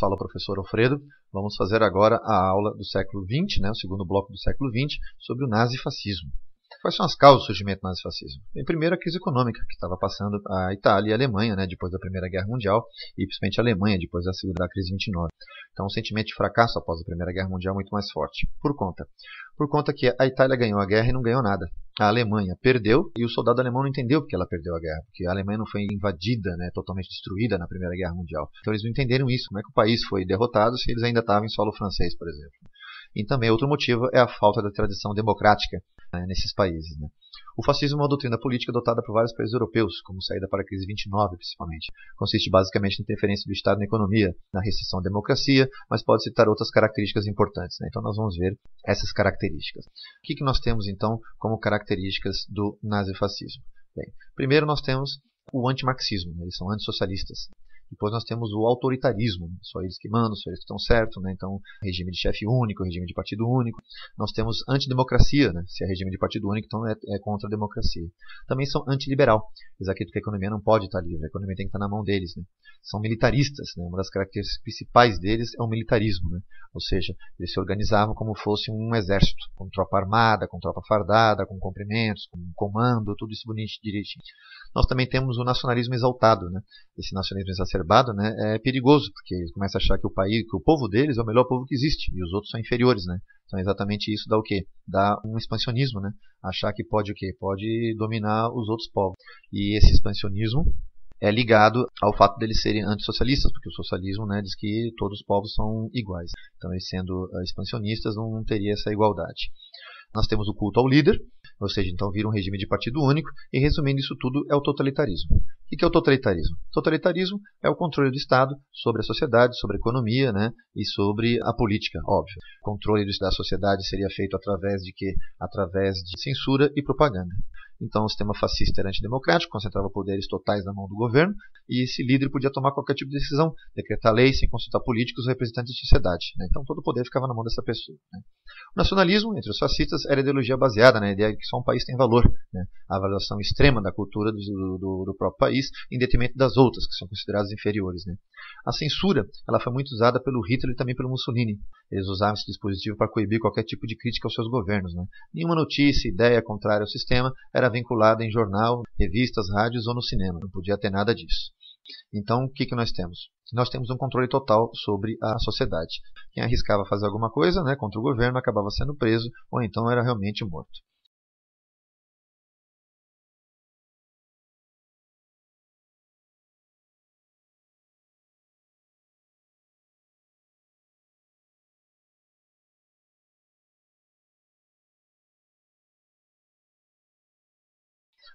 fala o professor Alfredo. Vamos fazer agora a aula do século XX, o segundo bloco do século XX, sobre o nazifascismo. Quais são as causas do surgimento do nazifascismo? Em primeiro, a crise econômica que estava passando a Itália e a Alemanha, depois da Primeira Guerra Mundial, e principalmente a Alemanha depois da segunda crise de 29. Então, um sentimento de fracasso após a Primeira Guerra Mundial muito mais forte. Por conta que a Itália ganhou a guerra e não ganhou nada. A Alemanha perdeu e o soldado alemão não entendeu porque ela perdeu a guerra, porque a Alemanha não foi invadida, totalmente destruída na Primeira Guerra Mundial. Então eles não entenderam isso, como é que o país foi derrotado se eles ainda estavam em solo francês, por exemplo. E também outro motivo é a falta da tradição democrática nesses países. O fascismo é uma doutrina política adotada por vários países europeus, como saída para a crise de 29, principalmente. Consiste basicamente na interferência do Estado na economia, na restrição à democracia, mas pode citar outras características importantes. Então nós vamos ver essas características. O que nós temos então como características do nazifascismo? Bem, primeiro nós temos o antimarxismo, eles são antissocialistas. Depois nós temos o autoritarismo, só eles que mandam, só eles que estão certos, então regime de chefe único, regime de partido único. Nós temos antidemocracia, se é regime de partido único, então é contra a democracia. Também são antiliberal, eles acreditam que a economia não pode estar livre, a economia tem que estar na mão deles. São militaristas, uma das características principais deles é o militarismo, ou seja, eles se organizavam como fosse um exército, com tropa armada, com tropa fardada, com comprimentos, com comando, tudo isso bonito direitinho. Nós também temos o nacionalismo exaltado, esse nacionalismo exacerbado é perigoso, porque eles começam a achar que o povo deles é o melhor povo que existe, e os outros são inferiores, Então exatamente isso dá o quê? Dá um expansionismo, Achar que pode o quê? Pode dominar os outros povos. E esse expansionismo é ligado ao fato deles serem antissocialistas, porque o socialismo diz que todos os povos são iguais. Então eles sendo expansionistas não teria essa igualdade. Nós temos o culto ao líder, ou seja, então vira um regime de partido único, e resumindo isso tudo é o totalitarismo. O que é o totalitarismo? O totalitarismo é o controle do Estado sobre a sociedade, sobre a economia, e sobre a política, óbvio. O controle da sociedade seria feito através de quê? Através de censura e propaganda. Então o sistema fascista era antidemocrático, concentrava poderes totais na mão do governo, e esse líder podia tomar qualquer tipo de decisão, decretar leis sem consultar políticos ou representantes de sociedade. Então todo o poder ficava na mão dessa pessoa. O nacionalismo, entre os fascistas, era a ideologia baseada na ideia de que só um país tem valor, a valorização extrema da cultura do próprio país, em detrimento das outras, que são consideradas inferiores. A censura ela foi muito usada pelo Hitler e também pelo Mussolini. Eles usavam esse dispositivo para coibir qualquer tipo de crítica aos seus governos. Nenhuma notícia, ideia contrária ao sistema era vinculada em jornal, revistas, rádios ou no cinema. Não podia ter nada disso. Então, o que nós temos? Nós temos um controle total sobre a sociedade. Quem arriscava fazer alguma coisa contra o governo acabava sendo preso ou então era realmente morto.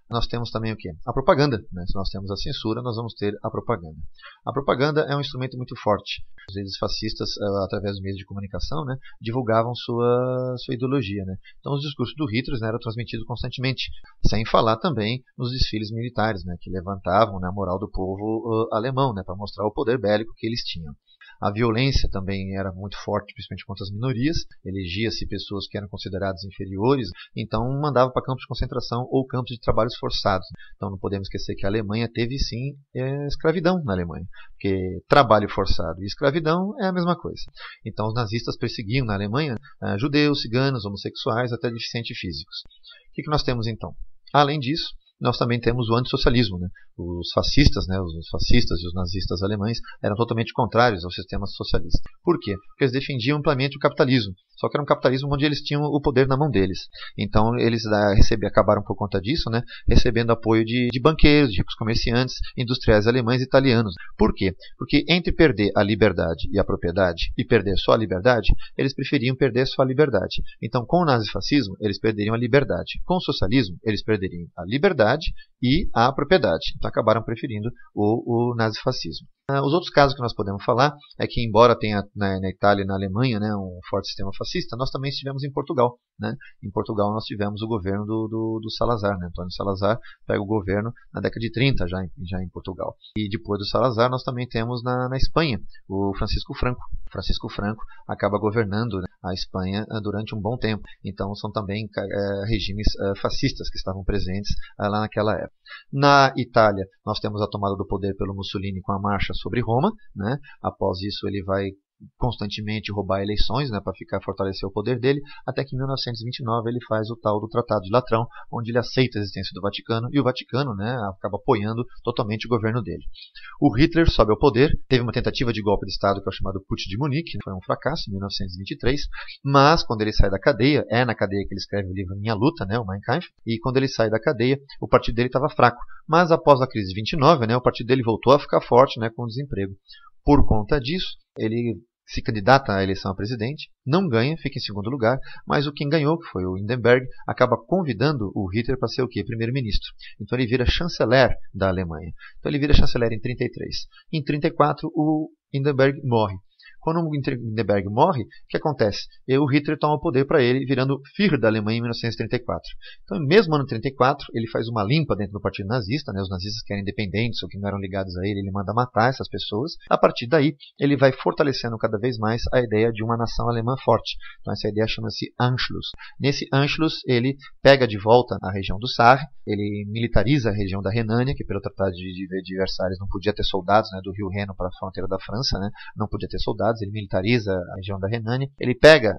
Nós temos também o quê? A propaganda. Se nós temos a censura, nós vamos ter a propaganda. A propaganda é um instrumento muito forte. Os líderes fascistas, através dos meios de comunicação, divulgavam sua ideologia. Então os discursos do Hitler eram transmitidos constantemente, sem falar também nos desfiles militares, que levantavam a moral do povo alemão, para mostrar o poder bélico que eles tinham. A violência também era muito forte, principalmente contra as minorias. Elegia-se pessoas que eram consideradas inferiores, então mandava para campos de concentração ou campos de trabalhos forçados. Então não podemos esquecer que a Alemanha teve sim escravidão na Alemanha, porque trabalho forçado e escravidão é a mesma coisa. Então os nazistas perseguiam na Alemanha judeus, ciganos, homossexuais, até deficientes físicos. O que nós temos então? Além disso, nós também temos o antissocialismo. Os fascistas e os nazistas alemães eram totalmente contrários ao sistema socialista. Por quê? Porque eles defendiam amplamente o capitalismo. Só que era um capitalismo onde eles tinham o poder na mão deles. Então eles acabaram por conta disso, recebendo apoio de banqueiros, de ricos comerciantes, industriais alemães e italianos. Por quê? Porque entre perder a liberdade e a propriedade e perder só a liberdade, eles preferiam perder só a liberdade. Então com o nazifascismo eles perderiam a liberdade. Com o socialismo eles perderiam a liberdade e a propriedade. Então acabaram preferindo o nazifascismo. Os outros casos que nós podemos falar é que, embora tenha na Itália e na Alemanha um forte sistema fascista, nós também estivemos em Portugal. Em Portugal nós tivemos o governo do Salazar. Antônio Salazar pega o governo na década de 30 já em Portugal. E depois do Salazar nós também temos na Espanha o Francisco Franco. Francisco Franco acaba governando a Espanha durante um bom tempo. Então são também regimes fascistas que estavam presentes lá naquela época. Na Itália nós temos a tomada do poder pelo Mussolini com a Marcha sobre Roma, né? Após isso ele vai constantemente roubar eleições, né, para fortalecer o poder dele, até que em 1929 ele faz o tal do Tratado de Latrão, onde ele aceita a existência do Vaticano, e o Vaticano, né, acaba apoiando totalmente o governo dele. O Hitler sobe ao poder, teve uma tentativa de golpe de Estado que é o chamado Putsch de Munique, foi um fracasso em 1923, mas quando ele sai da cadeia, é na cadeia que ele escreve o livro Minha Luta, né, o Mein Kampf, e quando ele sai da cadeia, o partido dele estava fraco, mas após a crise de 29, né, o partido dele voltou a ficar forte, né, com o desemprego. Por conta disso, ele se candidata à eleição a presidente, não ganha, fica em segundo lugar, mas quem ganhou, que foi o Hindenburg, acaba convidando o Hitler para ser o quê? Primeiro-ministro. Então ele vira chanceler da Alemanha. Então ele vira chanceler em 33. Em 34, o Hindenburg morre. Quando o Hindenburg morre, o que acontece? O Hitler toma o poder para ele, virando Führer da Alemanha em 1934. Então, mesmo ano 34, ele faz uma limpa dentro do partido nazista, né? Os nazistas que eram independentes ou que não eram ligados a ele, ele manda matar essas pessoas. A partir daí, ele vai fortalecendo cada vez mais a ideia de uma nação alemã forte. Então, essa ideia chama-se Anschluss. Nesse Anschluss, ele pega de volta a região do Saar, ele militariza a região da Renânia, que pelo Tratado de Versalhes não podia ter soldados, né, do rio Reno para a fronteira da França, né, não podia ter soldados, ele militariza a região da Renânia, ele pega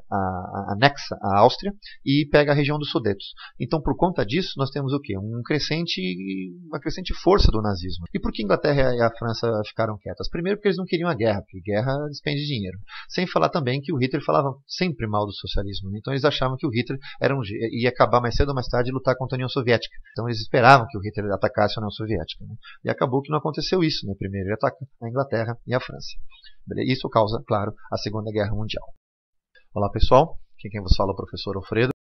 anexa a Áustria e pega a região dos Sudetos. Então, por conta disso, nós temos o quê? Uma crescente força do nazismo. E por que a Inglaterra e a França ficaram quietas? Primeiro porque eles não queriam a guerra, porque guerra despende dinheiro. Sem falar também que o Hitler falava sempre mal do socialismo, né? Então eles achavam que o Hitler ia acabar mais cedo ou mais tarde e lutar contra a União Soviética. Então eles esperavam que o Hitler atacasse a União Soviética, né? E acabou que não aconteceu isso, né? Primeiro ele ataca a Inglaterra e a França. Isso causa, claro, a Segunda Guerra Mundial. Olá pessoal, aqui quem vos fala é o professor Alfredo.